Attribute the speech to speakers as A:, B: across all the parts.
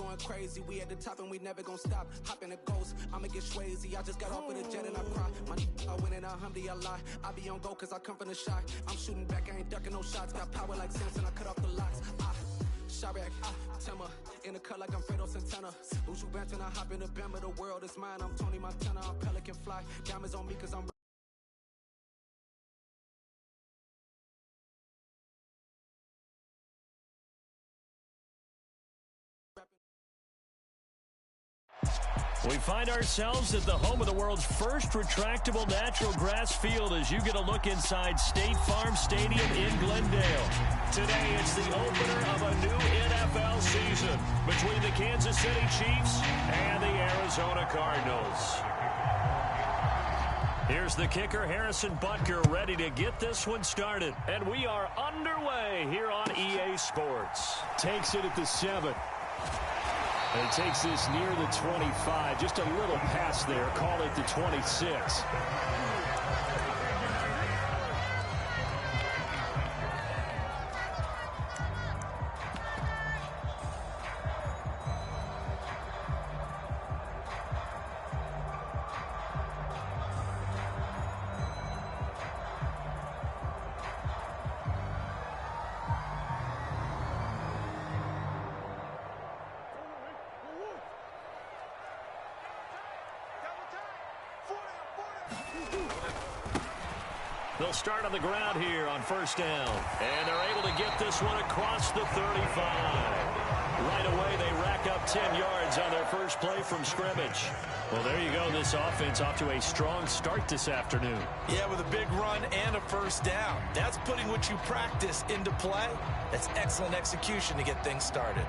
A: going crazy. We at the top and we never gonna stop. Hop in a ghost, I'ma get Swayze. I just got off of the jet and I cry. My I win in a Humvee, I lie. I be on go cause I come from the shot. I'm shooting back, I ain't ducking no shots. Got power like Samson, I cut off the locks. Chirac, Timmer, in the cut like I'm Fredo Santana. Uju Benton, I hop in the Bama, the world is mine. I'm Tony Montana, I'm Pelican Fly. Diamonds on me cause I'm
B: We find ourselves at the home of the world's first retractable natural grass field as you get a look inside State Farm Stadium in Glendale. Today, it's the opener of a new NFL season between the Kansas City Chiefs and the Arizona Cardinals. Here's the kicker, Harrison Butker, ready to get this one started. And we are underway here on EA Sports. Takes it at the 7. And it takes this near the 25. Just a little pass there. Call it the 26. They'll start on the ground here on first down. And they're able to get this one across the 35. Right away, they rack up 10 yards on their first play from scrimmage. Well, there you go. This offense off to a strong start this afternoon.
C: Yeah, with a big run and a first down. That's putting what you practice into play. That's excellent execution to get things started.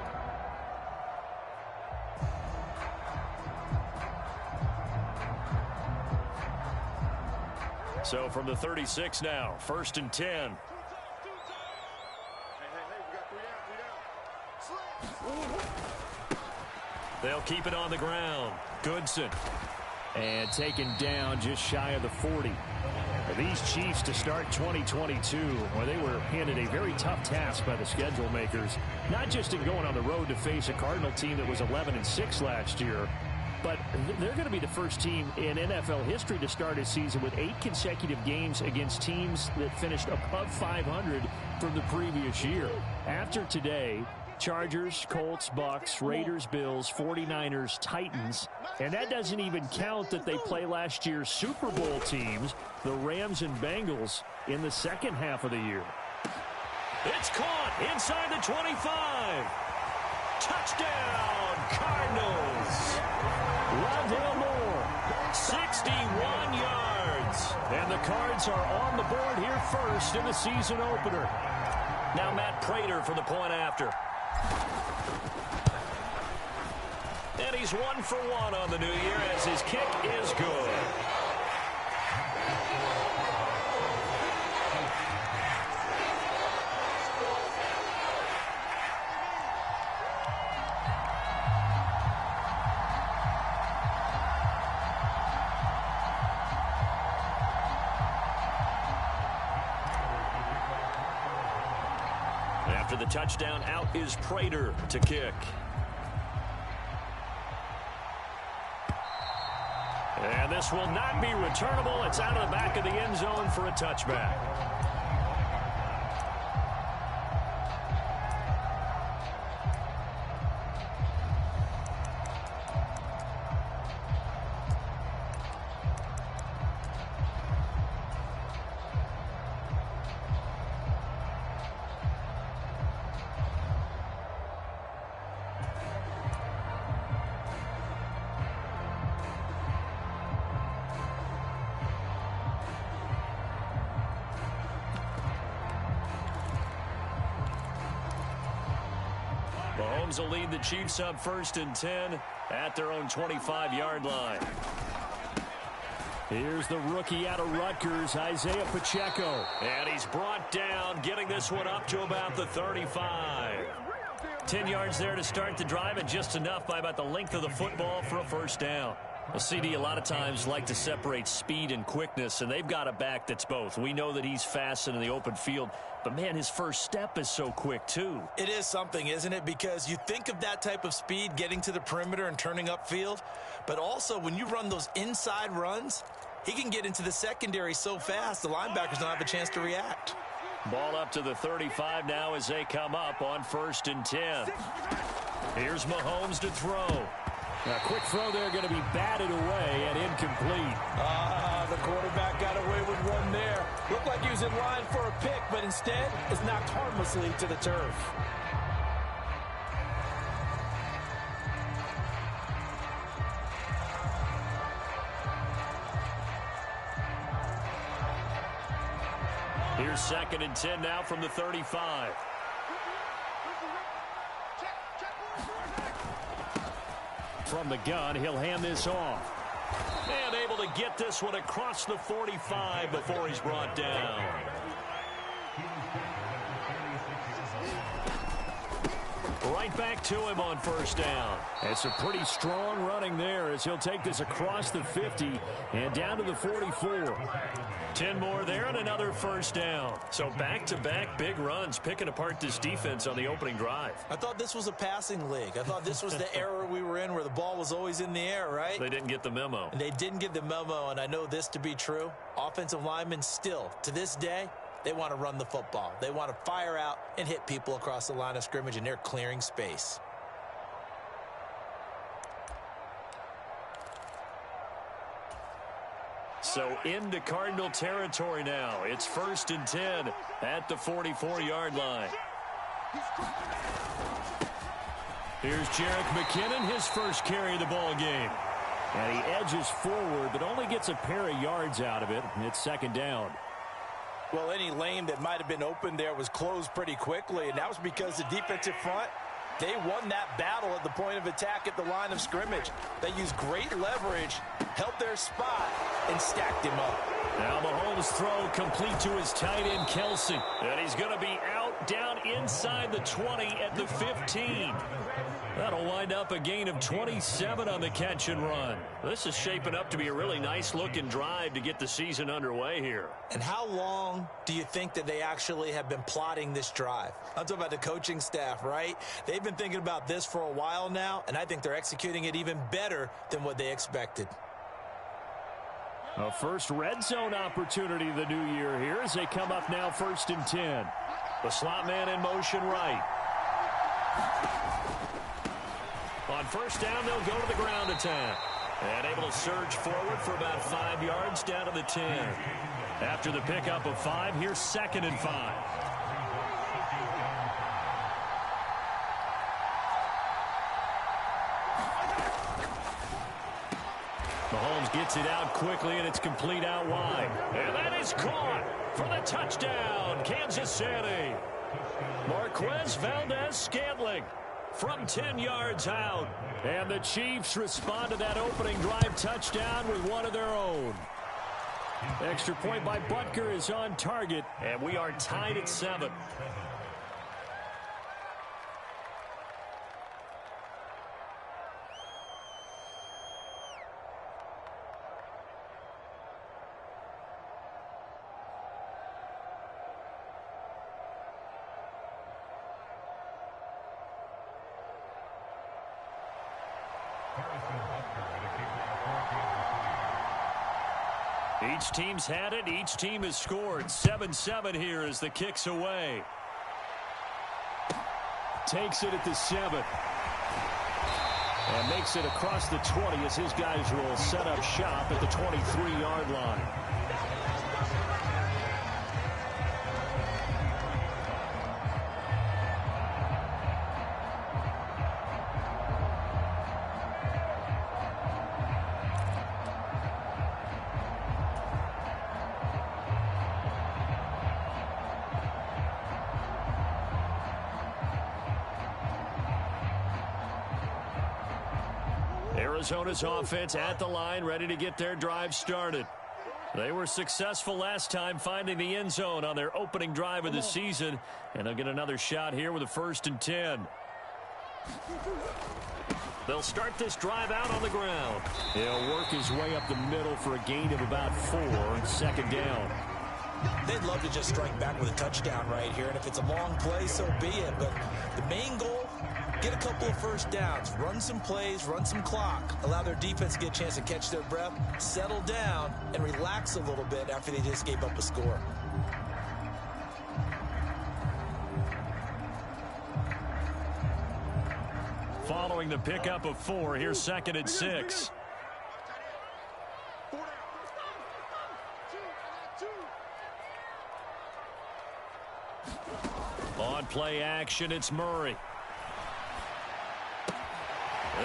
B: So from the 36 now, first and 10. They'll keep it on the ground. Goodson. And taken down just shy of the 40. These Chiefs to start 2022, well, they were handed a very tough task by the schedule makers. Not just in going on the road to face a Cardinal team that was 11-6 last year, but they're going to be the first team in NFL history to start a season with 8 consecutive games against teams that finished above 500 from the previous year. After today, Chargers, Colts, Bucks, Raiders, Bills, 49ers, Titans. And that doesn't even count that they play last year's Super Bowl teams, the Rams and Bengals, in the second half of the year. It's caught inside the 25. Touchdown, Cardinals. Rondale Moore, 61 yards. And the Cards are on the board here first in the season opener. Now Matt Prater for the point after. And he's 1 for 1 on the new year as his kick is good. After the touchdown, out is Prater to kick. And this will not be returnable. It's out of the back of the end zone for a touchback. Mahomes will lead the Chiefs up first and 10 at their own 25-yard line. Here's the rookie out of Rutgers, Isaiah Pacheco. And he's brought down, getting this one up to about the 35. 10 yards there to start the drive, and just enough by about the length of the football for a first down. Well, CD, a lot of times like to separate speed and quickness, and they've got a back that's both. We know that he's fast in the open field, but, man, his first step is so quick, too.
C: It is something, isn't it? Because you think of that type of speed getting to the perimeter and turning upfield, but also when you run those inside runs, he can get into the secondary so fast the linebackers don't have a chance to react.
B: Ball up to the 35 now as they come up on 1st and 10. Here's Mahomes to throw. A quick throw there, going to be batted away and incomplete.
C: The quarterback got away with one there. Looked like he was in line for a pick, but instead is knocked harmlessly to the turf.
B: Here's 2nd and 10 now from the 35. From the gun, he'll hand this off. And able to get this one across the 45 before he's brought down. Right back to him on 1st down. It's a pretty strong running there as he'll take this across the 50 and down to the 44. 10 more there and another 1st down. So back-to-back big runs picking apart this defense on the opening drive.
C: I thought this was a passing league. I thought this was the era we were in where the ball was always in the air, right?
B: They didn't get the memo.
C: And they didn't get the memo, and I know this to be true. Offensive linemen still, to this day, they want to run the football. They want to fire out and hit people across the line of scrimmage, and they're clearing space.
B: So into Cardinal territory now. It's 1st and 10 at the 44-yard line. Here's Jerick McKinnon, his first carry of the ball game. And he edges forward, but only gets a pair of yards out of it. It's 2nd down.
C: Well, any lane that might have been open there was closed pretty quickly, and that was because the defensive front, they won that battle at the point of attack at the line of scrimmage. They used great leverage, held their spot, and stacked him up.
B: Now Mahomes' throw complete to his tight end, Kelsey. And he's going to be out down inside the 20 at the 15. That'll wind up a gain of 27 on the catch and run. This is shaping up to be a really nice-looking drive to get the season underway here.
C: And how long do you think that they actually have been plotting this drive? I'm talking about the coaching staff, right? They've been thinking about this for a while now, and I think they're executing it even better than what they expected.
B: A first red zone opportunity the new year here as they come up now 1st and 10. The slot man in motion right. On 1st down, they'll go to the ground attack. And able to surge forward for about 5 yards down to the 10. After the pickup of 5, here's 2nd and 5. Mahomes gets it out quickly, and it's complete out wide. And that is caught for the touchdown, Kansas City. Marquez Valdez-Scantling from 10 yards out. And the Chiefs respond to that opening drive touchdown with one of their own. Extra point by Butker is on target, and we are tied at 7. Each team's had it. Each team has scored. 7-7 here as the kick's away. Takes it at the 7. And makes it across the 20 as his guys will set up shop at the 23-yard line. Arizona's offense at the line, ready to get their drive started. They were successful last time finding the end zone on their opening drive of the season, and they'll get another shot here with a 1st and 10. They'll start this drive out on the ground. He'll work his way up the middle for a gain of about 4, second down.
C: They'd love to just strike back with a touchdown right here, and if it's a long play, so be it. But the main goal, get a couple of first downs, run some plays, run some clock, allow their defense to get a chance to catch their breath, settle down, and relax a little bit after they just gave up a score.
B: Following the pickup of 4, here's 2nd and 6. On play action, it's Murray.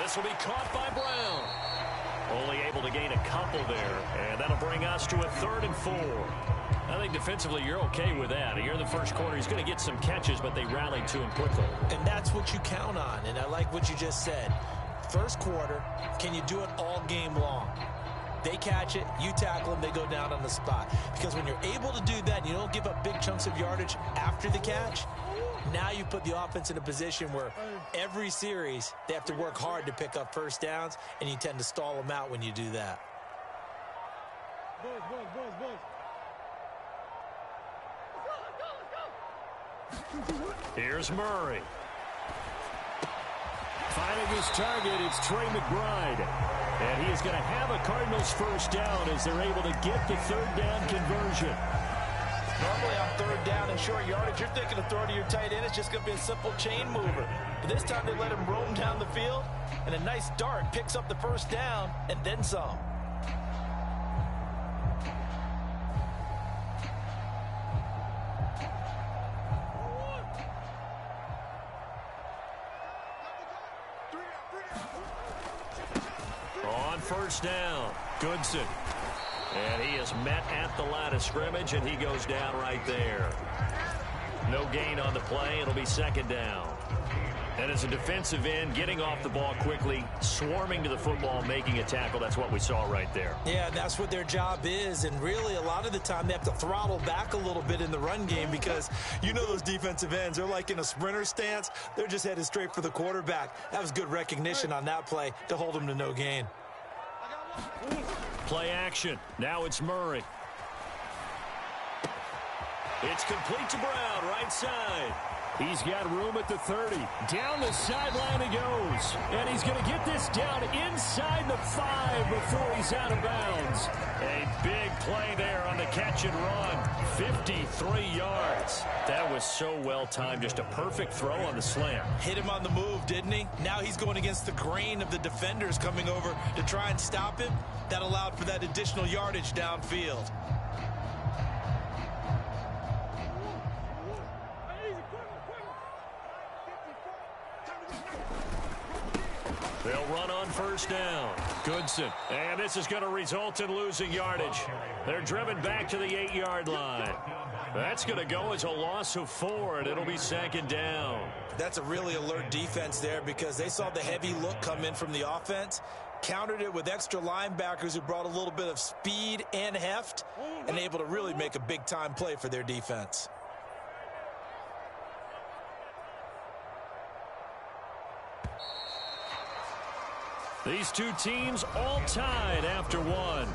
B: This will be caught by Brown. Only able to gain a couple there, and that'll bring us to a 3rd and 4. I think defensively you're okay with that. Here in the first quarter, he's going to get some catches, but they rallied to him quickly.
C: And that's what you count on, and I like what you just said. First quarter, can you do it all game long? They catch it, you tackle them, they go down on the spot. Because when you're able to do that and you don't give up big chunks of yardage after the catch, now you put the offense in a position where every series they have to work hard to pick up first downs, and you tend to stall them out when you do that.
B: Here's Murray. Finding his target, it's Trey McBride. And he is going to have a Cardinals first down as they're able to get the 3rd down conversion.
C: Normally on 3rd down and short yardage, you're thinking of throwing to your tight end. It's just going to be a simple chain mover. But this time they let him roam down the field, and a nice dart picks up the first down and then some.
B: On first down, Goodson. And he is met at the line of scrimmage, and he goes down right there. No gain on the play. It'll be 2nd down. And as a defensive end, getting off the ball quickly, swarming to the football, making a tackle, that's what we saw right there.
C: Yeah, that's what their job is, and really a lot of the time they have to throttle back a little bit in the run game because you know those defensive ends, they're like in a sprinter stance. They're just headed straight for the quarterback. That was good recognition on that play to hold them to no gain.
B: Play action. Now it's Murray. It's complete to Brown, right side. He's got room at the 30. Down the sideline he goes. And he's going to get this down inside the 5 before he's out of bounds. A big play there on the catch and run. 53 yards. That was so well timed. Just a perfect throw on the slam.
C: Hit him on the move, didn't he? Now he's going against the grain of the defenders coming over to try and stop him. That allowed for that additional yardage downfield.
B: They'll run on first down. Goodson. And this is going to result in losing yardage. They're driven back to the 8-yard line. That's going to go as a loss of 4, and it'll be 2nd down.
C: That's a really alert defense there because they saw the heavy look come in from the offense, countered it with extra linebackers who brought a little bit of speed and heft, and able to really make a big-time play for their defense.
B: These two teams all tied after 1.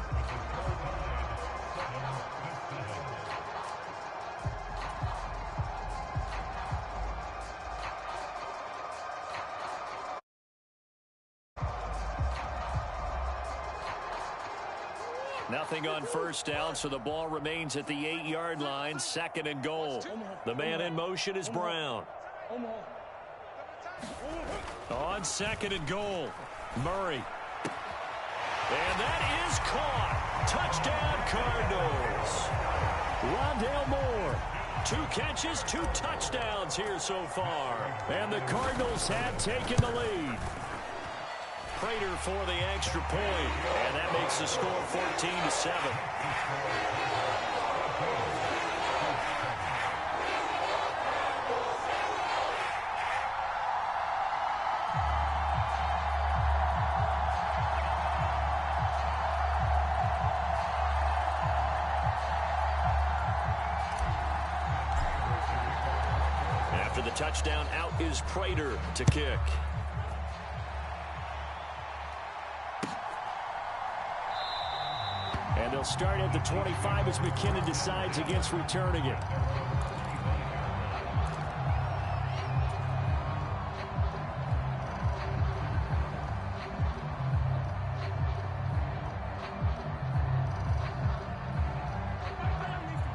B: Nothing on first down, so the ball remains at the 8-yard line, 2nd and goal. The man in motion is Brown. On 2nd and goal, Murray. And that is caught. Touchdown, Cardinals. Rondale Moore. 2 catches, 2 touchdowns here so far. And the Cardinals have taken the lead. Prater for the extra point, and that makes the score 14-7. After the touchdown, out is Prater to kick. And they'll start at the 25 as McKinnon decides against returning it.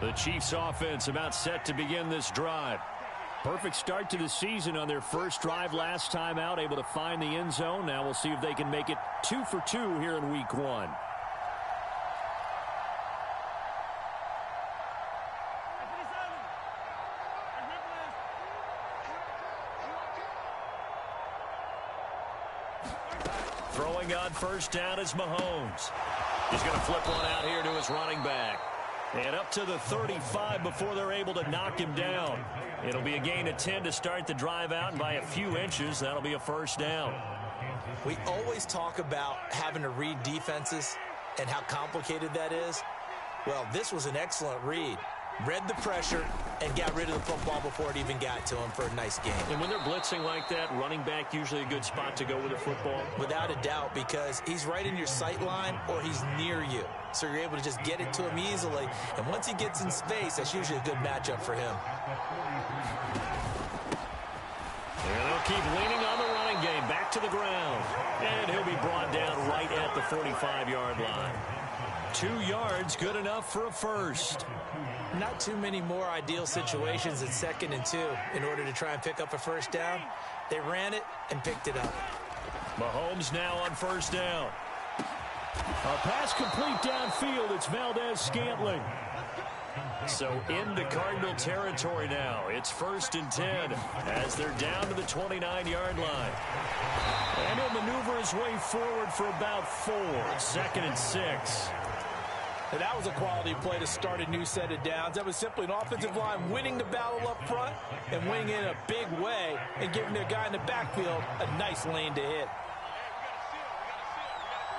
B: The Chiefs offense about set to begin this drive. Perfect start to the season on their first drive last time out, able to find the end zone. Now we'll see if they can make it 2 for 2 here in week 1. Throwing on first down is Mahomes. He's going to flip one out here to his running back. And up to the 35 before they're able to knock him down. It'll be a gain of 10 to start the drive out, and by a few inches, that'll be a first down.
C: We always talk about having to read defenses and how complicated that is. Well, this was an excellent read. Read the pressure and got rid of the football before it even got to him for a nice game.
B: And when they're blitzing like that, running back usually a good spot to go with the football?
C: Without a doubt, because he's right in your sight line or he's near you. So you're able to just get it to him easily. And once he gets in space, that's usually a good matchup for him.
B: And they'll keep leaning on the running game. Back to the ground. And he'll be brought down right at the 45-yard line. 2 yards, good enough for a first.
C: Not too many more ideal situations at 2nd and 2 in order to try and pick up a first down. They ran it and picked it up.
B: Mahomes now on first down. A pass complete downfield. It's Valdez-Scantling. So into Cardinal territory now. It's 1st and 10 as they're down to the 29-yard line. And he'll maneuver his way forward for about 4. 2nd and 6.
C: And that was a quality play to start a new set of downs. That was simply an offensive line winning the battle up front and winning in a big way and giving their guy in the backfield a nice lane to hit.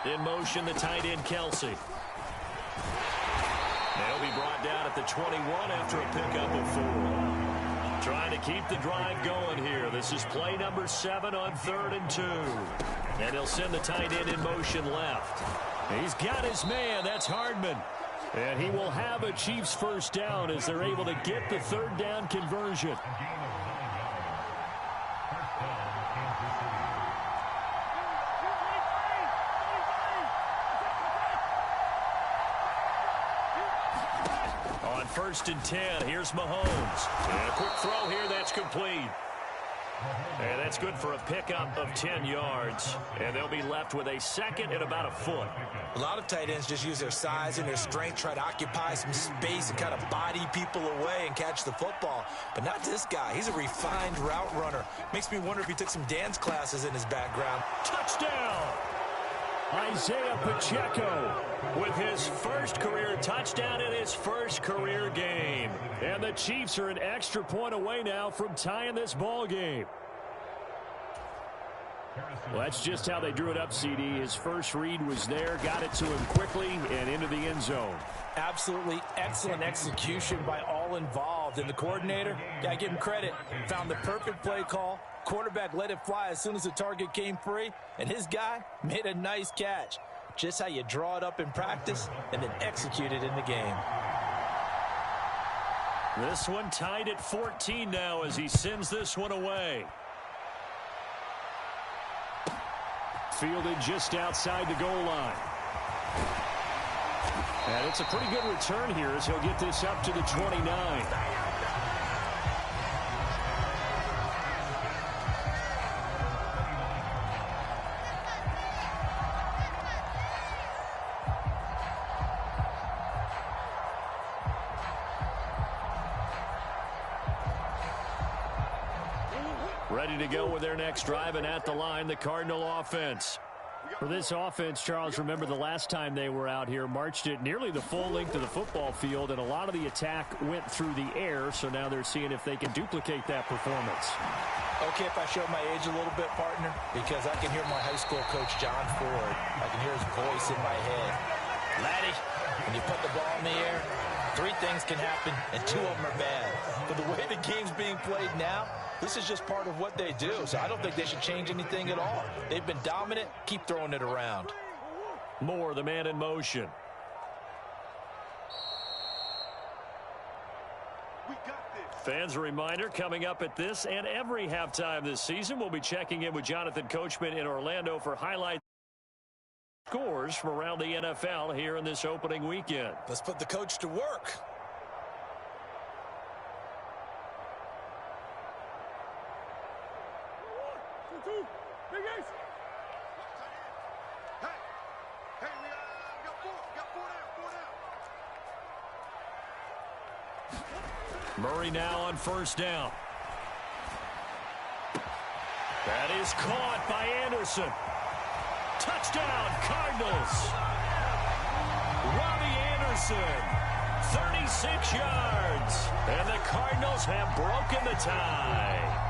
B: In motion, the tight end, Kelsey. They'll be brought down at the 21 after a pickup of 4. Trying to keep the drive going here. This is play number 7 on 3rd and 2. And he'll send the tight end in motion left. He's got his man. That's Hardman. And he will have a Chiefs first down as they're able to get the 3rd down conversion. On 1st and 10, here's Mahomes. And a quick throw here, that's complete. And that's good for a pickup of 10 yards. And they'll be left with a 2nd and about a foot.
C: A lot of tight ends just use their size and their strength, try to occupy some space and kind of body people away and catch the football. But not this guy. He's a refined route runner. Makes me wonder if he took some dance classes in his background.
B: Touchdown! Isaiah Pacheco with his first career touchdown in his first career game. And the Chiefs are an extra point away now from tying this ball game. Well, that's just how they drew it up, CD. His first read was there, got it to him quickly, and into the end zone.
C: Absolutely excellent execution by all involved. And the coordinator, gotta give him credit, found the perfect play call. Quarterback let it fly as soon as the target came free, and his guy made a nice catch. Just how you draw it up in practice and then execute it in the game.
B: This one tied at 14 now as he sends this one away. Fielded just outside the goal line. And it's a pretty good return here as he'll get this up to the 29. Ready to go with their next drive, and at the line, the Cardinal offense. For this offense, Charles, remember the last time they were out here, marched it nearly the full length of the football field, and a lot of the attack went through the air, so now they're seeing if they can duplicate that performance.
C: Okay, if I show my age a little bit, partner, because I can hear my high school coach, John Ford. I can hear his voice in my head. Laddie, when you put the ball in the air, 3 things can happen, and 2 of them are bad. But the way the game's being played now, this is just part of what they do, so I don't think they should change anything at all. They've been dominant. Keep throwing it around.
B: Moore, the man in motion. Fans, a reminder, coming up at this and every halftime this season, we'll be checking in with Jonathan Coachman in Orlando for highlight scores from around the NFL here in this opening weekend.
C: Let's put the coach to work.
B: Murray now on first down. That is caught by Anderson. Touchdown, Cardinals. Robbie Anderson, 36 yards. And the Cardinals have broken the tie.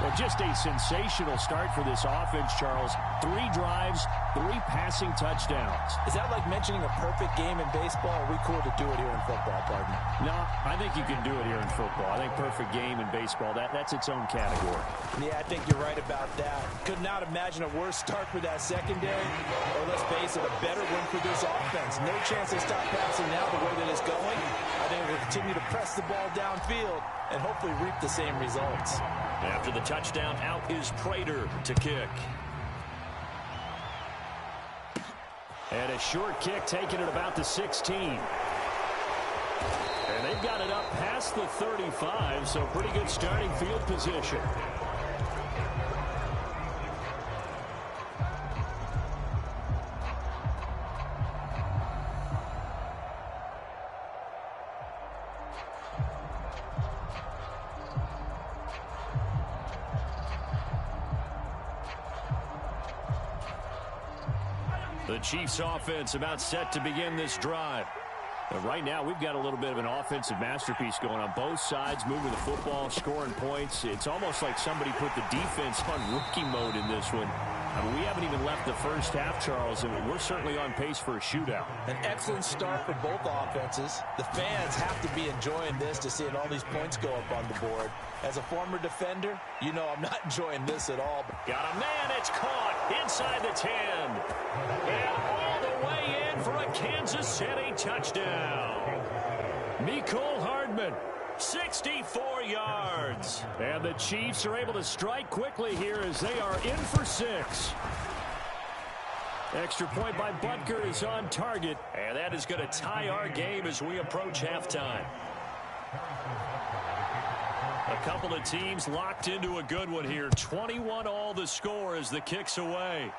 B: Well, just a sensational start for this offense, Charles. 3 drives, 3 passing touchdowns.
C: Is that like mentioning a perfect game in baseball? Or are we cool to do it here in football, partner?
B: No, I think you can do it here in football. I think perfect game in baseball, that's its own category.
C: Yeah, I think you're right about that. Could not imagine a worse start for that secondary. Or let's face it, a better one for this offense. No chance they stop passing now the way that it's going. I think we'll continue to press the ball downfield and hopefully reap the same results.
B: After the touchdown, out is Prater to kick. And a short kick taken at about the 16. And they've got it up past the 35, so pretty good starting field position. The Chiefs offense about set to begin this drive. But right now, we've got a little bit of an offensive masterpiece going on both sides, moving the football, scoring points. It's almost like somebody put the defense on rookie mode in this one. I mean, we haven't even left the first half, Charles, and we're certainly on pace for a shootout.
C: An excellent start for both offenses. The fans have to be enjoying this to seeing all these points go up on the board. As a former defender, you know I'm not enjoying this at all.
B: Got a man, it's caught inside the 10. And all the way in for a Kansas City touchdown. Mecole Hardman, 64 yards. And the Chiefs are able to strike quickly here as they are in for 6. Extra point by Butker is on target. And that is going to tie our game as we approach halftime. A couple of teams locked into a good one here. 21 all the score as the kick's away.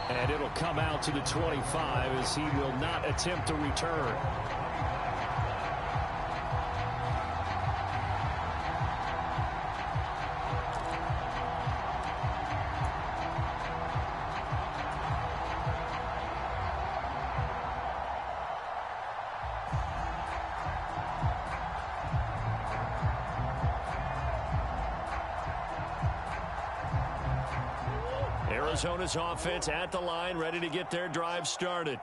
B: And it'll come out to the 25 as he will not attempt to return. Arizona's offense at the line, ready to get their drive started.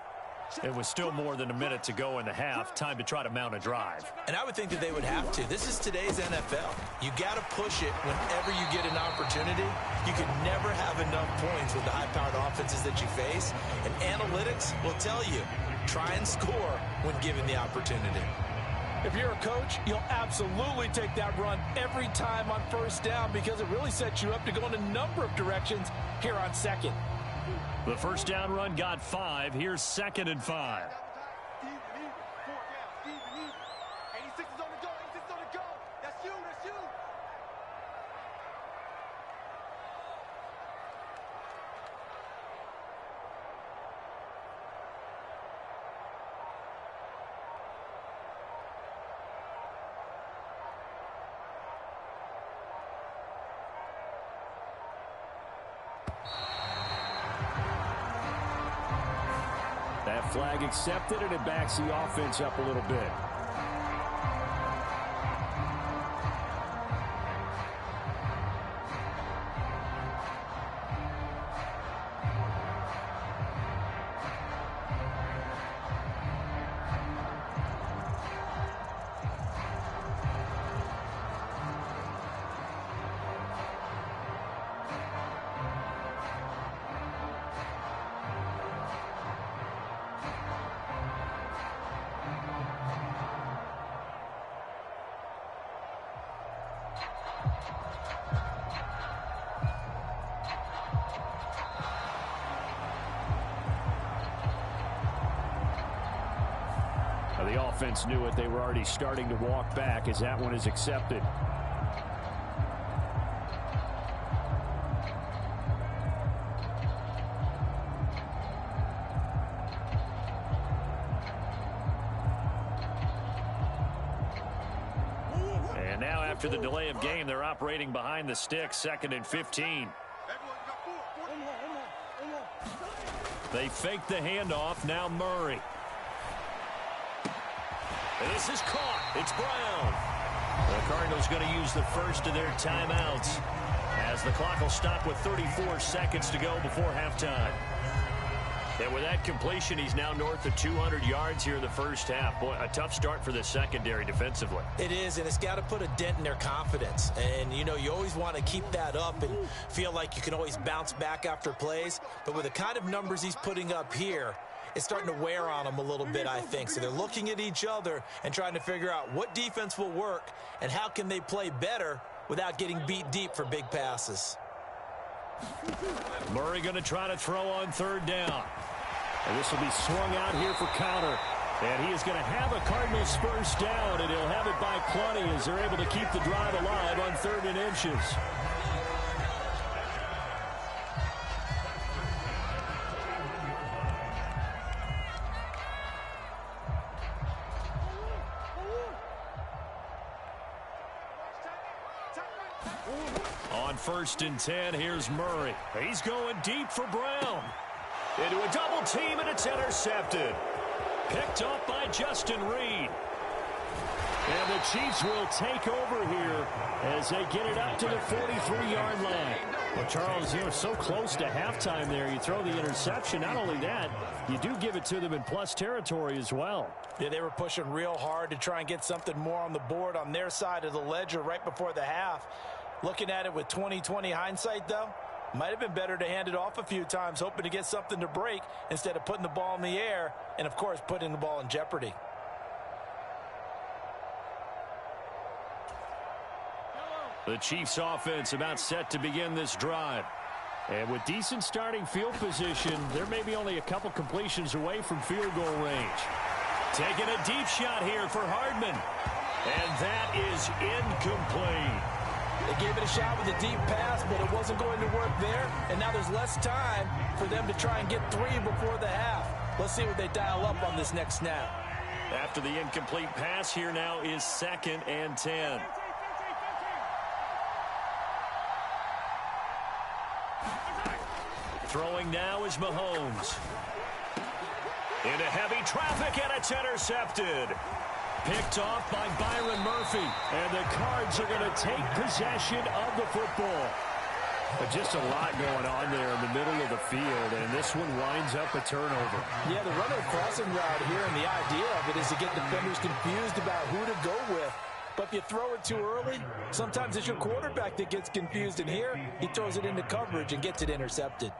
B: It was still more than a minute to go in the half. Time to try to mount a drive.
C: And I would think that they would have to. This is today's NFL. You got to push it whenever you get an opportunity. You can never have enough points with the high-powered offenses that you face. And analytics will tell you, try and score when given the opportunity. If you're a coach, you'll absolutely take that run every time on first down because it really sets you up to go in a number of directions here on second.
B: The first down run got 5. Here's 2nd and 5. That flag accepted, and it backs the offense up a little bit. The offense knew it. They were already starting to walk back as that one is accepted. And now after the delay of game, they're operating behind the sticks, 2nd and 15. They fake the handoff. Now Murray. And this is caught. It's Brown. The Cardinals going to use the first of their timeouts as the clock will stop with 34 seconds to go before halftime. And with that completion, he's now north of 200 yards here in the first half. Boy, a tough start for the secondary defensively.
C: It is, and it's got to put a dent in their confidence. And, you know, you always want to keep that up and feel like you can always bounce back after plays. But with the kind of numbers he's putting up here, it's starting to wear on them a little bit, I think. So they're looking at each other and trying to figure out what defense will work and how can they play better without getting beat deep for big passes.
B: Murray going to try to throw on 3rd down. And this will be swung out here for counter. And he is going to have a Cardinals first down, and he'll have it by plenty as they're able to keep the drive alive on 3rd and inches. On 1st and 10, here's Murray. He's going deep for Brown. Into a double team, and it's intercepted. Picked up by Justin Reed. And the Chiefs will take over here as they get it up to the 43-yard line. Well, Charles, you know, so close to halftime there. You throw the interception. Not only that, you do give it to them in plus territory as well.
C: Yeah, they were pushing real hard to try and get something more on the board on their side of the ledger right before the half. Looking at it with 20/20 hindsight, though, might have been better to hand it off a few times, hoping to get something to break instead of putting the ball in the air and, of course, putting the ball in jeopardy.
B: The Chiefs offense about set to begin this drive. And with decent starting field position, there may be only a couple completions away from field goal range. Taking a deep shot here for Hardman. And that is incomplete.
C: They gave it a shot with a deep pass, but it wasn't going to work there. And now there's less time for them to try and get 3 before the half. Let's see what they dial up on this next snap.
B: After the incomplete pass, here now is 2nd and 10. Throwing now is Mahomes. Into heavy traffic, and it's intercepted. Picked off by Byron Murphy. And the Cards are going to take possession of the football. But just a lot going on there in the middle of the field, and this one winds up a turnover.
C: Yeah, the runner crossing route here, and the idea of it is to get defenders confused about who to go with. But if you throw it too early, sometimes it's your quarterback that gets confused. And here, he throws it into coverage and gets it intercepted.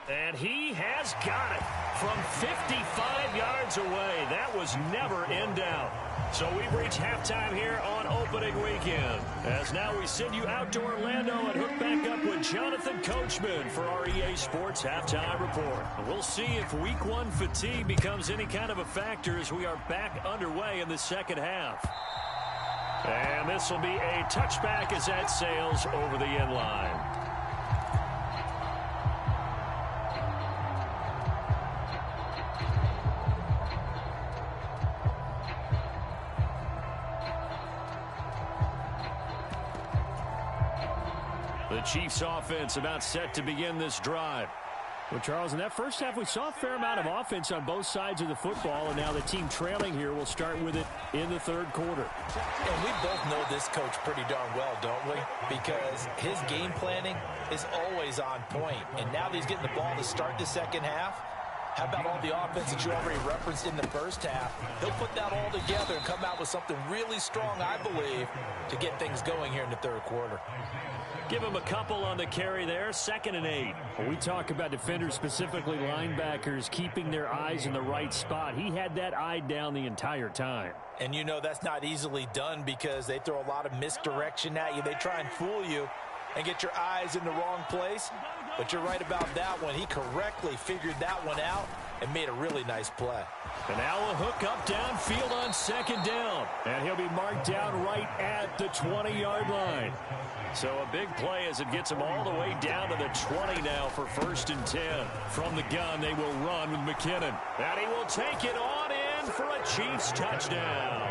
B: And he has got it from 55 yards away. That was never in doubt. So we've reached halftime here on opening weekend. As now we send you out to Orlando and hook back up with Jonathan Coachman for our EA Sports Halftime Report. We'll see if Week 1 fatigue becomes any kind of a factor as we are back underway in the second half. And this will be a touchback as that sails over the end line. The Chiefs offense about set to begin this drive. Well, Charles, in that first half, we saw a fair amount of offense on both sides of the football, and now the team trailing here will start with it in the third quarter.
C: And we both know this coach pretty darn well, don't we? Because his game planning is always on point. And now that he's getting the ball to start the second half, how about all the offense that you already referenced in the first half? He'll put that all together and come out with something really strong, I believe, to get things going here in the third quarter.
B: Give him a couple on the carry there, 2nd and 8. When we talk about defenders, specifically linebackers, keeping their eyes in the right spot, he had that eye down the entire time.
C: And you know that's not easily done because they throw a lot of misdirection at you. They try and fool you. and get your eyes in the wrong place. But you're right about that one. He correctly figured that one out and made a really nice play.
B: And now a hook up downfield on second down. And he'll be marked down right at the 20-yard line. So a big play as it gets him all the way down to the 20 now for 1st and 10. From the gun, they will run with McKinnon. And he will take it on in for a Chiefs touchdown.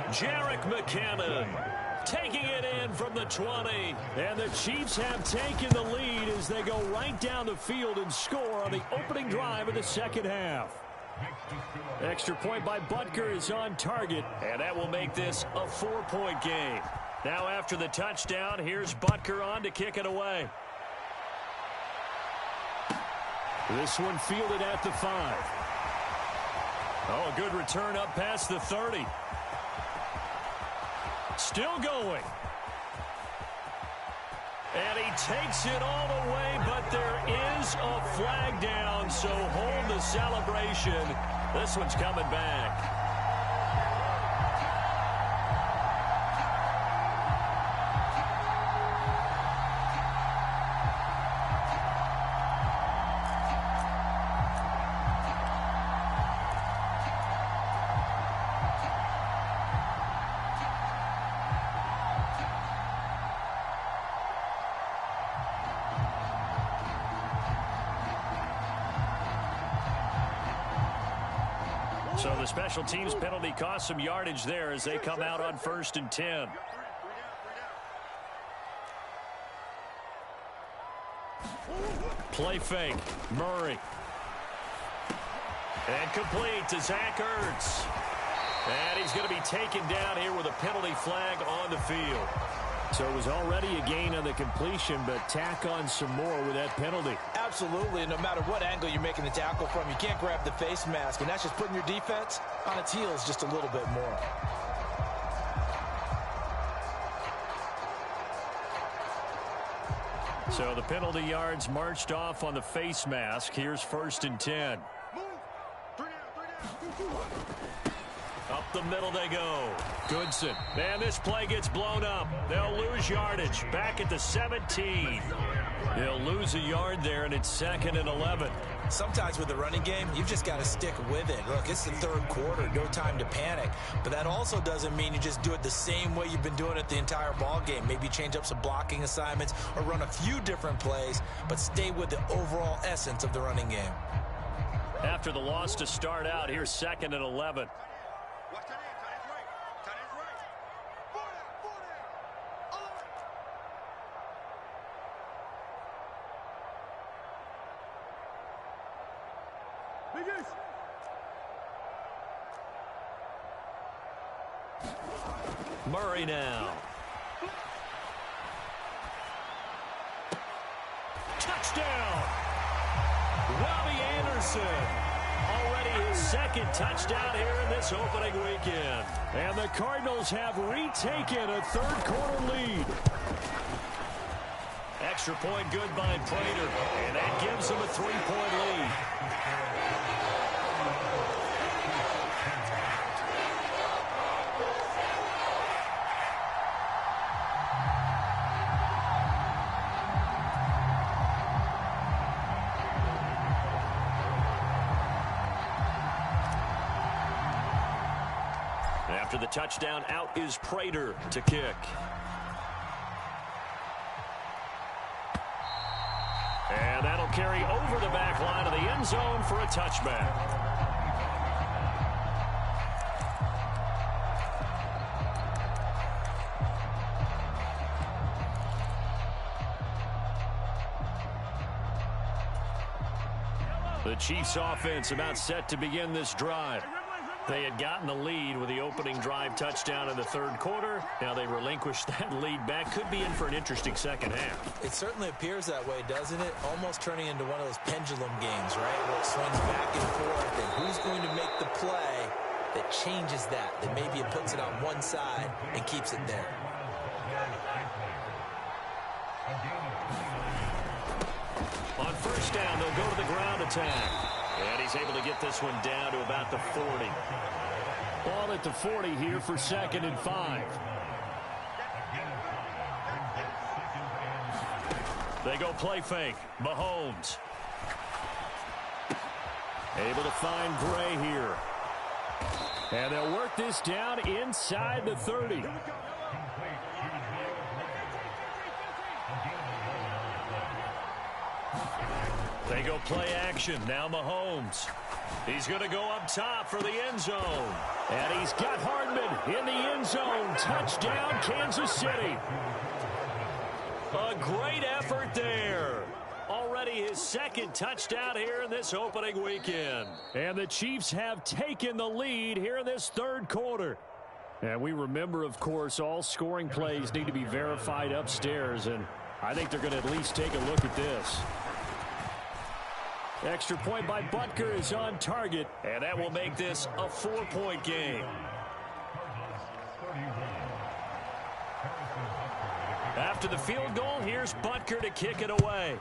B: Jerick McKinnon taking it in from the 20. And the Chiefs have taken the lead as they go right down the field and score on the opening drive of the second half. Extra point by Butker is on target, and that will make this a 4-point game. Now after the touchdown, here's Butker on to kick it away. This one fielded at the 5. Oh, a good return up past the 30. Still going. And he takes it all the way, but there is a flag down, so hold the celebration. This one's coming back. So the special teams penalty cost some yardage there as they come out on 1st and 10. Play fake. Murray. And complete to Zach Ertz. And he's going to be taken down here with a penalty flag on the field. So it was already a gain on the completion, but tack on some more with that penalty.
C: Absolutely. No matter what angle you're making the tackle from, you can't grab the face mask, and that's just putting your defense on its heels just a little bit more.
B: So the penalty yards marched off on the face mask. Here's 1st and 10. Up the middle they go. Goodson. And this play gets blown up. They'll lose yardage. Back at the 17. They'll lose a yard there, and it's 2nd and 11.
C: Sometimes with the running game, you've just got to stick with it. Look, it's the 3rd quarter. No time to panic. But that also doesn't mean you just do it the same way you've been doing it the entire ball game. Maybe change up some blocking assignments or run a few different plays, but stay with the overall essence of the running game.
B: After the loss to start out, here's 2nd and 11. Murray now. Touchdown! Robbie Anderson. Already his 2nd touchdown here in this opening weekend. And the Cardinals have retaken a 3rd quarter lead. Extra point good by Prater. And that gives them a 3-point lead. After the touchdown, out is Prater to kick. And that'll carry over the back line of the end zone for a touchback. The Chiefs offense about set to begin this drive. They had gotten the lead with the opening drive touchdown in the 3rd quarter. Now they relinquished that lead back. Could be in for an interesting second half.
C: It certainly appears that way, doesn't it? Almost turning into one of those pendulum games, right? Where it swings back and forth. And who's going to make the play that changes that? That maybe it puts it on one side and keeps it there.
B: On 1st down, they'll go to the ground attack. And he's able to get this one down to about the 40. Ball at the 40 here for 2nd and 5. They go play fake. Mahomes. Able to find Gray here. And they'll work this down inside the 30. They go play action. Now Mahomes. He's going to go up top for the end zone. And he's got Hardman in the end zone. Touchdown, Kansas City. A great effort there. Already his second touchdown here in this opening weekend. And the Chiefs have taken the lead here in this third quarter. And we remember, of course, all scoring plays need to be verified upstairs. And I think they're going to at least take a look at this. Extra point by Butker is on target. And that will make this a 4-point game. After the field goal, here's Butker to kick it away.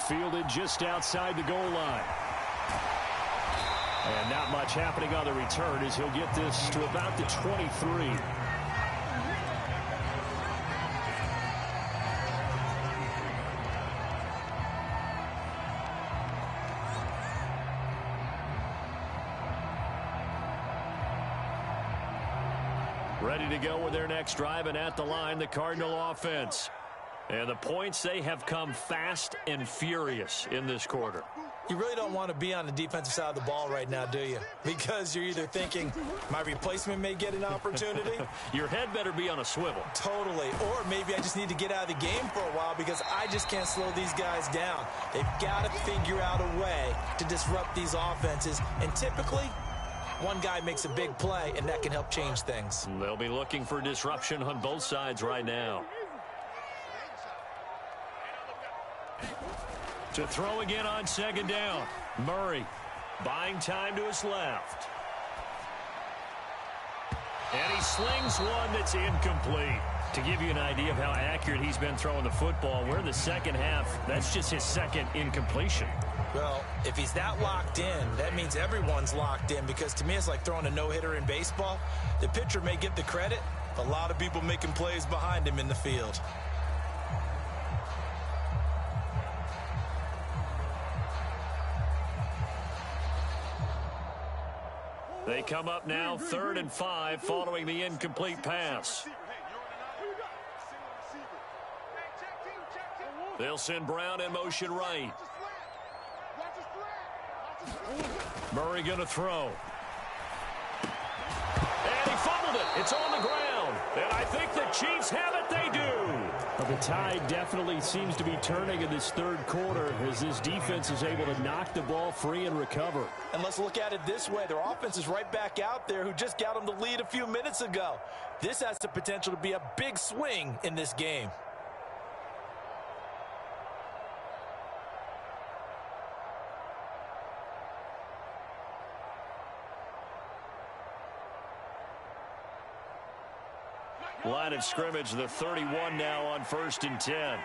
B: Fielded just outside the goal line. And not much happening on the return as he'll get this to about the 23. Ready to go with their next drive, and at the line, the Cardinal offense. And the points, they have come fast and furious in this quarter.
C: You really don't want to be on the defensive side of the ball right now, do you? Because you're either thinking, my replacement may get an opportunity.
B: Your head better be on a swivel.
C: Totally. Or maybe I just need to get out of the game for a while because I just can't slow these guys down. They've got to figure out a way to disrupt these offenses. And typically, one guy makes a big play, and that can help change things.
B: They'll be looking for disruption on both sides right now. To throw again on second down. Murray buying time to his left. And he slings one that's incomplete. To give you an idea of how accurate he's been throwing the football, we're in the second half. That's just his second incompletion.
C: Well, if he's that locked in, that means everyone's locked in, because to me it's like throwing a no-hitter in baseball. The pitcher may get the credit, a lot of people making plays behind him in the field.
B: They come up now 3rd and 5 following the incomplete pass. They'll send Brown in motion right. Murray going to throw. And he fumbled it. It's on the ground. And I think the Chiefs have it. They do. Well, the tide definitely seems to be turning in this third quarter as this defense is able to knock the ball free and recover.
C: And let's look at it this way. Their offense is right back out there who just got them the lead a few minutes ago. This has the potential to be a big swing in this game.
B: Line of scrimmage, the 31 now on 1st and 10.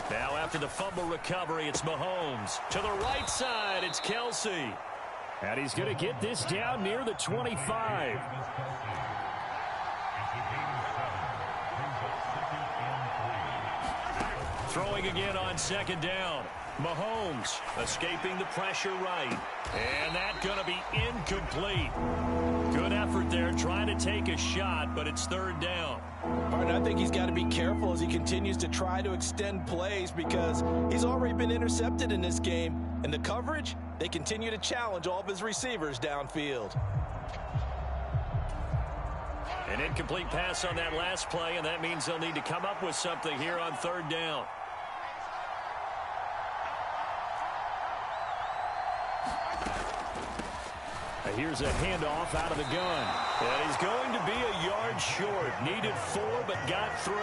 B: Now after the fumble recovery, it's Mahomes. To the right side, it's Kelsey. And he's going to get this down near the 25. Throwing again on second down. Mahomes escaping the pressure right. And that's going to be incomplete. Good effort there trying to take a shot, but it's 3rd down.
C: Martin, I think he's got to be careful as he continues to try to extend plays because he's already been intercepted in this game. And the coverage, they continue to challenge all of his receivers downfield.
B: An incomplete pass on that last play, and that means they'll need to come up with something here on 3rd down. Here's a handoff out of the gun. And he's going to be a yard short. Needed 4, but got 3.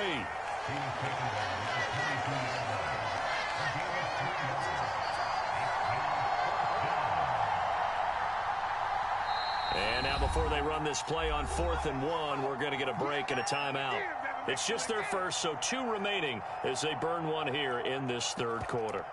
B: And now before they run this play on 4th and 1, we're going to get a break and a timeout. It's just their first, so 2 remaining as they burn one here in this third quarter.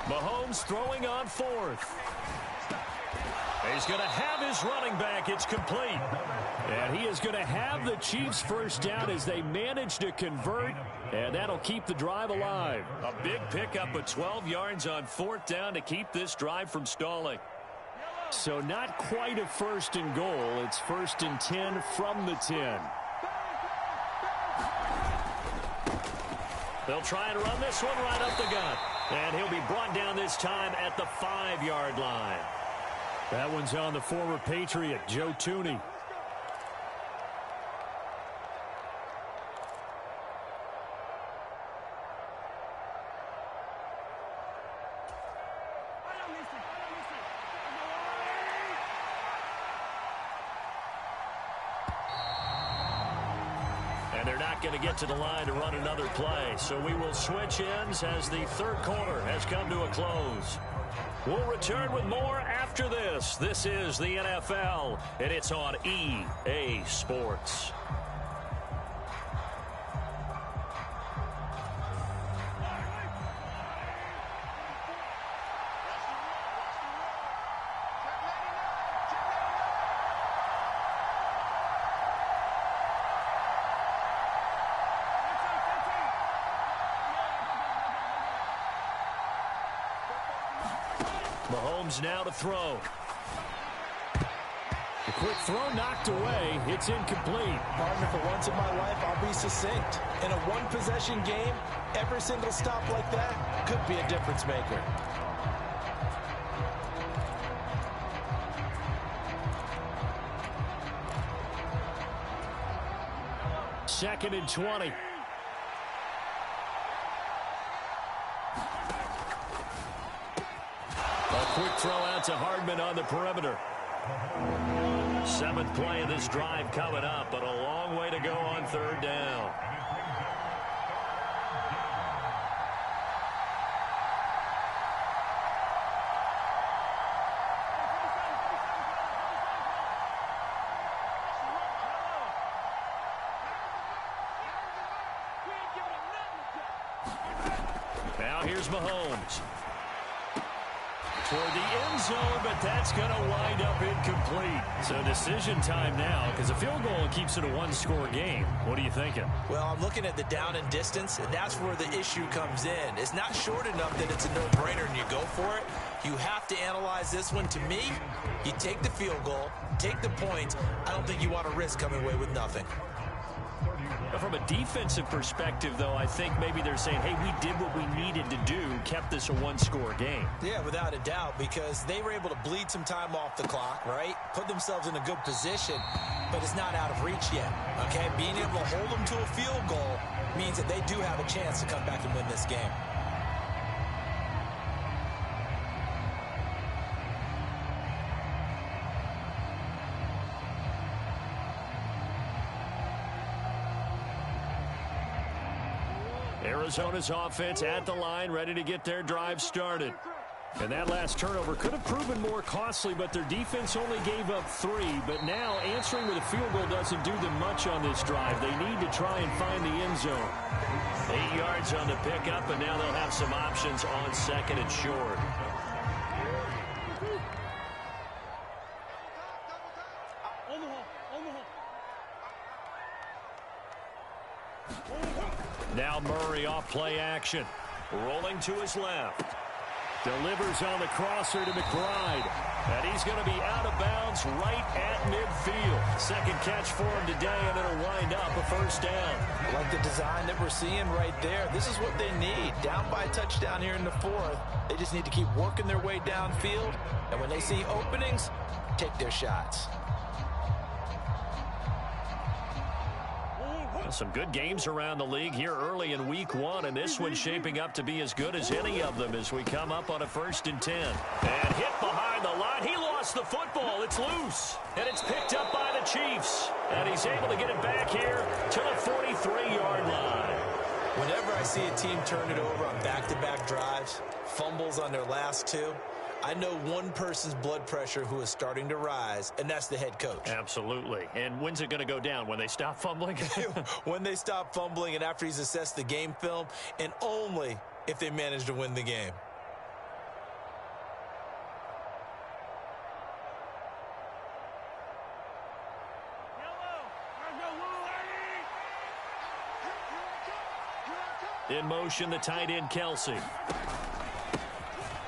B: Mahomes throwing on fourth. He's going to have his running back. It's complete. And he is going to have the Chiefs first down as they manage to convert. And that'll keep the drive alive. A big pickup of 12 yards on fourth down to keep this drive from stalling. So not quite a first and goal. It's first and 10 from the 10. They'll try and run this one right up the gut. And he'll be brought down this time at the 5-yard line. That one's on the former Patriot, Joe Thuney. And they're not going to get to the line to run another play. So we will switch ends as the third quarter has come to a close. We'll return with more after this. This is the NFL, and it's on EA Sports. Mahomes now to throw. The quick throw knocked away. It's incomplete.
C: Partner, for once in my life, I'll be succinct. In a one-possession game, every single stop like that could be a difference maker.
B: Second and 20. A quick throw out to Hardman on the perimeter. Seventh play of this drive coming up, but a long way to go on third down. Now here's Mahomes. Toward the end zone, but that's going to wind up incomplete. So decision time now, because a field goal keeps it a one-score game. What are you thinking?
C: Well, I'm looking at the down and distance, and that's where the issue comes in. It's not short enough that it's a no-brainer and you go for it. You have to analyze this one. To me, you take the field goal, take the points. I don't think you want to risk coming away with nothing.
B: From a defensive perspective, though, I think maybe they're saying, hey, we did what we needed to do, kept this a one-score game.
C: Yeah, without a doubt, because they were able to bleed some time off the clock, right? Put themselves in a good position, but it's not out of reach yet, okay? Being able to hold them to a field goal means that they do have a chance to come back and win this game.
B: Arizona's offense at the line, ready to get their drive started. And that last turnover could have proven more costly, but their defense only gave up 3. But now answering with a field goal doesn't do them much on this drive. They need to try and find the end zone. 8 yards on the pickup, and now they'll have some options on second and short. Now Murray off play action. Rolling to his left. Delivers on the crosser to McBride. And he's going to be out of bounds right at midfield. Second catch for him today, and it'll wind up a first down.
C: I like the design that we're seeing right there. This is what they need. Down by a touchdown here in the fourth. They just need to keep working their way downfield. And when they see openings, take their shots.
B: Some good games around the league here early in week 1, and this one's shaping up to be as good as any of them as we come up on a 1st and 10. And hit behind the line. He lost the football. It's loose. And it's picked up by the Chiefs. And he's able to get it back here to the 43-yard line.
C: Whenever I see a team turn it over on back-to-back drives, fumbles on their last 2, I know one person's blood pressure who is starting to rise, and that's the head coach.
B: Absolutely. And when's it going to go down? When they stop fumbling?
C: When they stop fumbling and after he's assessed the game film, and only if they manage to win the game.
B: In motion, the tight end, Kelsey.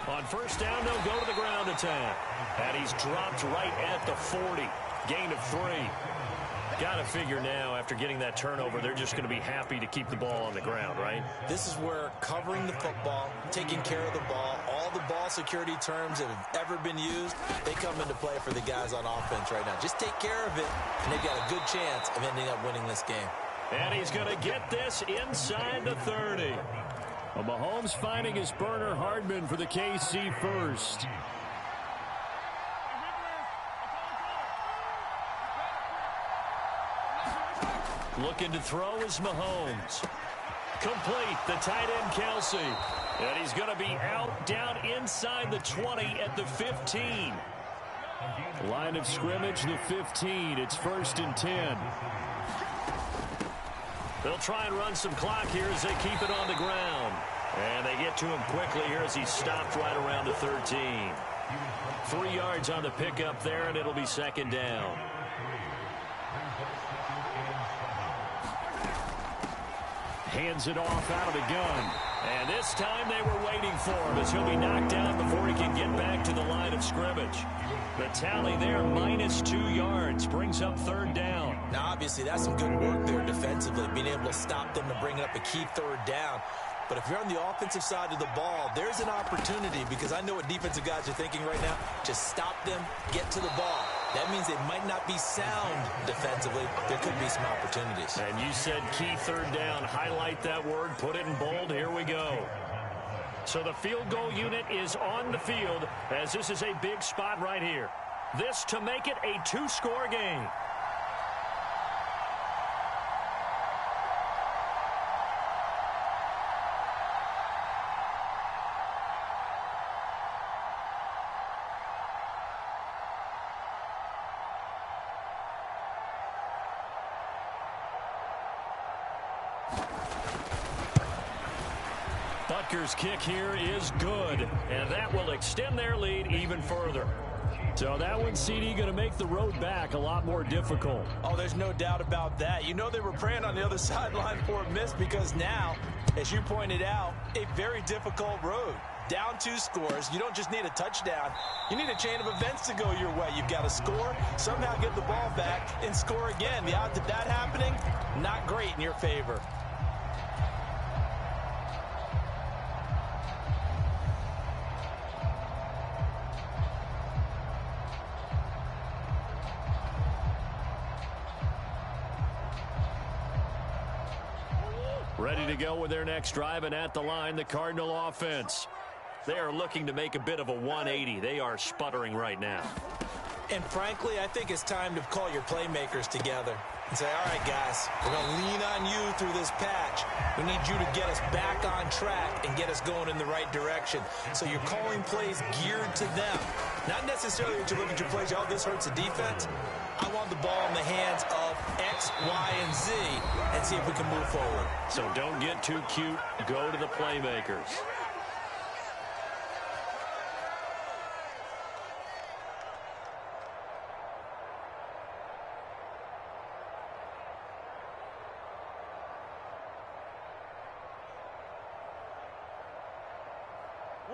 B: On first down, they'll go to the ground attack. And he's dropped right at the 40. Gain of 3. Got to figure now, after getting that turnover, they're just going to be happy to keep the ball on the ground, right?
C: This is where covering the football, taking care of the ball, all the ball security terms that have ever been used, they come into play for the guys on offense right now. Just take care of it, and they've got a good chance of ending up winning this game.
B: And he's going to get this inside the 30. Well, Mahomes finding his burner, Hardman, for the KC first. Looking to throw is Mahomes. Complete, the tight end, Kelsey. And he's going to be out down inside the 20 at the 15. Line of scrimmage, the 15. It's 1st and 10. They'll try and run some clock here as they keep it on the ground. And they get to him quickly here as he's stopped right around the 13. 3 yards on the pickup there, and it'll be 2nd down. Hands it off out of the gun. And this time they were waiting for him as he'll be knocked down before he can get back to the line of scrimmage. The tally there, -2 yards, brings up 3rd down.
C: Now, obviously, that's some good work there defensively, being able to stop them and bring up a key 3rd down. But if you're on the offensive side of the ball, there's an opportunity, because I know what defensive guys are thinking right now. Just stop them, get to the ball. That means they might not be sound defensively. There could be some opportunities.
B: And you said key 3rd down. Highlight that word. Put it in bold. Here we go. So the field goal unit is on the field as this is a big spot right here. This to make it a 2-score game. Butker's kick here is good, and that will extend their lead even further. So that one, CD, going to make the road back a lot more difficult.
C: Oh, there's no doubt about that. You know they were praying on the other sideline for a miss, because now, as you pointed out, a very difficult road. Down 2 scores. You don't just need a touchdown. You need a chain of events to go your way. You've got to score, somehow get the ball back, and score again. The odds of that happening, not great in your favor.
B: Ready to go with their next drive, and at the line, the Cardinal offense. They are looking to make a bit of a 180. They are sputtering right now.
C: And frankly, I think it's time to call your playmakers together and say, all right, guys, we're going to lean on you through this patch. We need you to get us back on track and get us going in the right direction. So you're calling plays geared to them. Not necessarily that you look at your plays, oh, this hurts the defense. I want the ball in the hands of X, Y, and Z and see if we can move forward.
B: So don't get too cute. Go to the playmakers.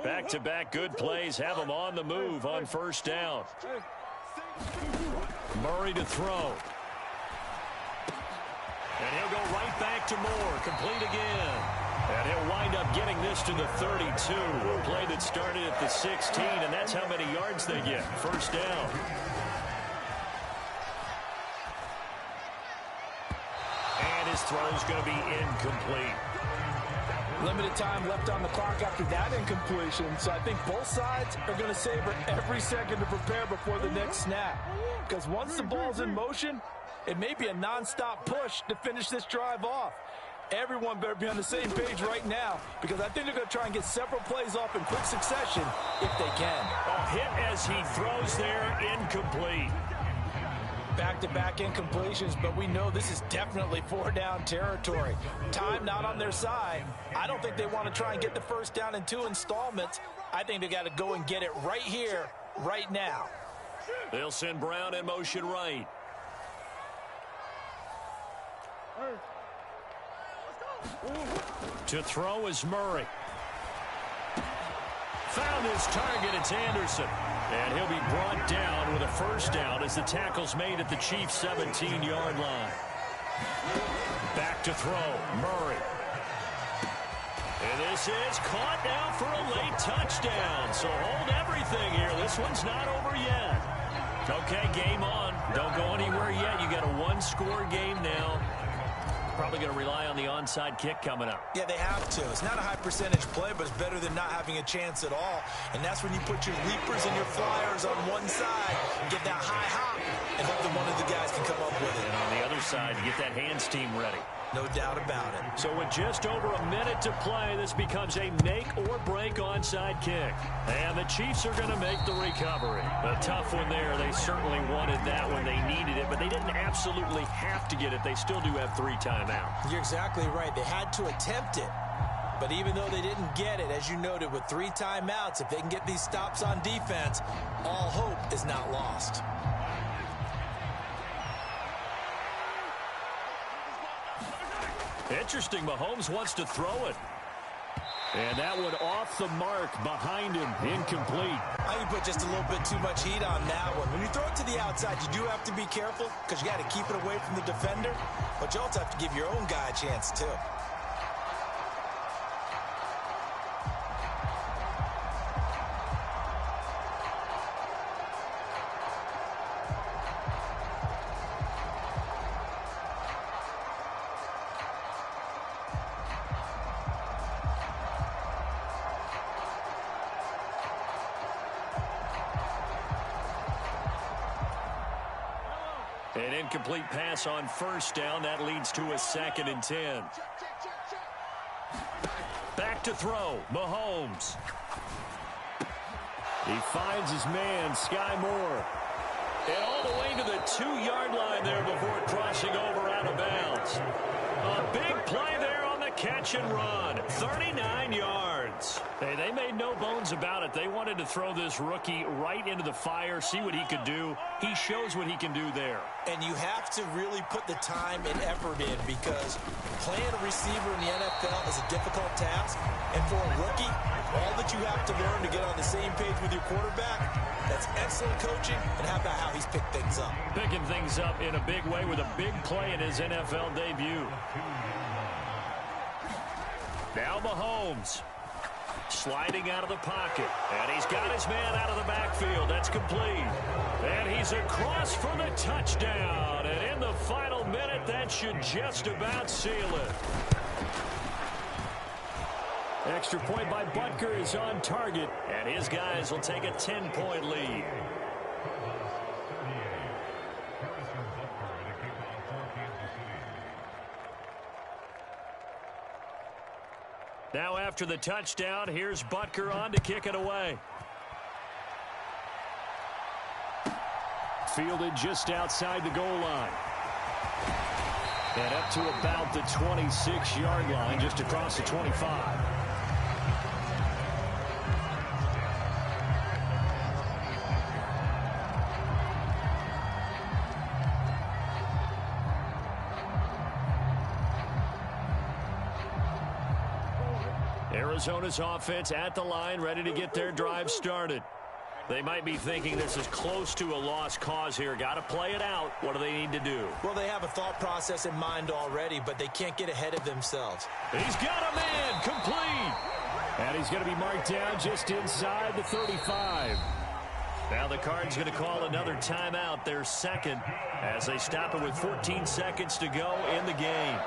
B: Back-to-back good plays have them on the move on first down. Murray to throw. And he'll go right back to Moore. Complete again. And he'll wind up getting this to the 32. A play that started at the 16, and that's how many yards they get. First down. And his throw's going to be incomplete.
D: Limited time left on the clock after that incompletion, so I think both sides are going to savor every second to prepare before the next snap. Because once the ball's in motion, it may be a nonstop push to finish this drive off. Everyone better be on the same page right now, because I think they're going to try and get several plays off in quick succession if they can.
B: A hit as he throws there, incomplete.
D: Back-to-back incompletions, but we know this is definitely 4-down territory. Time not on their side. I don't think they want to try and get the first down in 2 installments. I think they got to go and get it right here, right now.
B: They'll send Brown in motion right. To throw is Murray. Found his target. It's Anderson. And he'll be brought down with a first down as the tackle's made at the Chiefs' 17-yard line. Back to throw. Murray. And this is caught now for a late touchdown. So hold everything here. This one's not over yet. Okay, game on. Don't go anywhere yet. You got a one-score game now. Probably going to rely on the onside kick coming up.
D: Yeah, they have to. It's not a high-percentage play, but it's better than not having a chance at all. And that's when you put your leapers and your flyers on one side, get that high hop, and hope that one of the guys can come up with it.
B: And on the other side, get that hands team ready.
D: No doubt about it.
B: So with just over a minute to play, this becomes a make-or-break onside kick. And the Chiefs are going to make the recovery. A tough one there. They certainly wanted that when they needed it, but they didn't absolutely have to get it. They still do have 3 timeouts.
D: You're exactly right. They had to attempt it. But even though they didn't get it, as you noted, with 3 timeouts, if they can get these stops on defense, all hope is not lost.
B: Interesting, Mahomes wants to throw it. And that one off the mark behind him, incomplete.
D: I can put just a little bit too much heat on that one. When you throw it to the outside, you do have to be careful because you got to keep it away from the defender, but you also have to give your own guy a chance too.
B: An incomplete pass on first down. That leads to a 2nd and 10. Back to throw. Mahomes. He finds his man, Sky Moore. And all the way to the 2-yard line there before crossing over out of bounds. A big play there on the catch and run. 39 yards. Hey, they made no bones about it. They wanted to throw this rookie right into the fire, see what he could do. He shows what he can do there.
D: And you have to really put the time and effort in because playing a receiver in the NFL is a difficult task. And for a rookie, all that you have to learn to get on the same page with your quarterback, that's excellent coaching. And how about how he's picked things up?
B: Picking things up in a big way with a big play in his NFL debut. Now Mahomes. Sliding out of the pocket. And he's got his man out of the backfield. That's complete. And he's across for the touchdown. And in the final minute, that should just about seal it. Extra point by Butker is on target. And his guys will take a 10-point lead. Now after the touchdown, here's Butker on to kick it away. Fielded just outside the goal line. And up to about the 26-yard line, just across the 25. Arizona's offense at the line, ready to get their drive started. They might be thinking this is close to a lost cause here. Got to play it out. What do they need to do?
D: Well, they have a thought process in mind already, but they can't get ahead of themselves.
B: He's got a man, complete. And he's going to be marked down just inside the 35. Now the Cards going to call another timeout, their 2nd, as they stop it with 14 seconds to go in the game.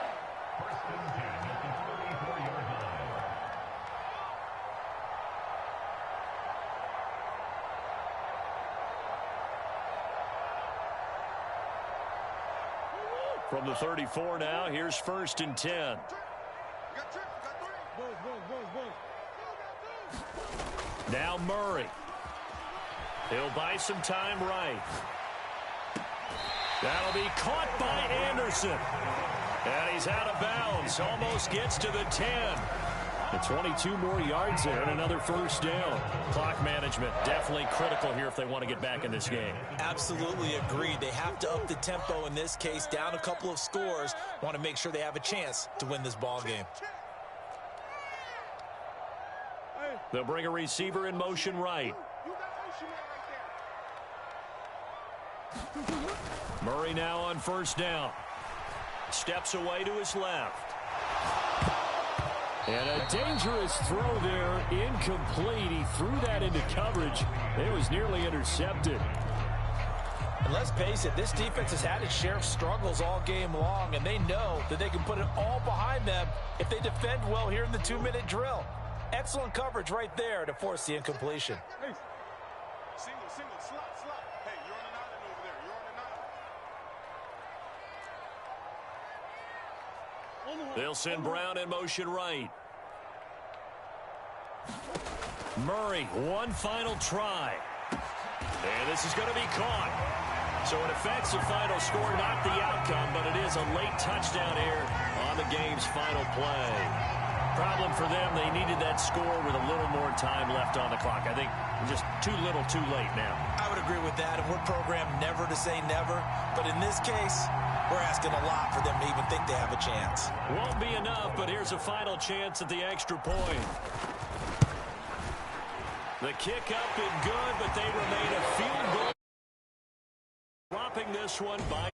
B: From the 34 now, here's 1st and 10. Now Murray. He'll buy some time right. That'll be caught by Anderson. And he's out of bounds. Almost gets to the 10. And 22 more yards there and another first down. Clock management definitely critical here if they want to get back in this game.
C: Absolutely agreed. They have to up the tempo in this case, down a couple of scores. Want to make sure they have a chance to win this ball game.
B: They'll bring a receiver in motion right. Murray now on first down. Steps away to his left. And a dangerous throw there, incomplete. He threw that into coverage. It was nearly intercepted.
C: And let's face it, this defense has had its share of struggles all game long, and they know that they can put it all behind them if they defend well here in the 2-minute drill. Excellent coverage right there to force the incompletion.
E: Hey. Single, slot. Hey, you're on an island over there. You're on an island.
B: They'll send Brown in motion right. Murray, one final try. And this is going to be caught. So it affects the final score, not the outcome, but it is a late touchdown here on the game's final play. Problem for them, they needed that score with a little more time left on the clock. I think just too little too late now.
C: I would agree with that, and we're programmed never to say never. But in this case, we're asking a lot for them to even think they have a chance.
B: Won't be enough, but here's a final chance at the extra point. The kick up and good, but they remain a field goal. Dropping this one by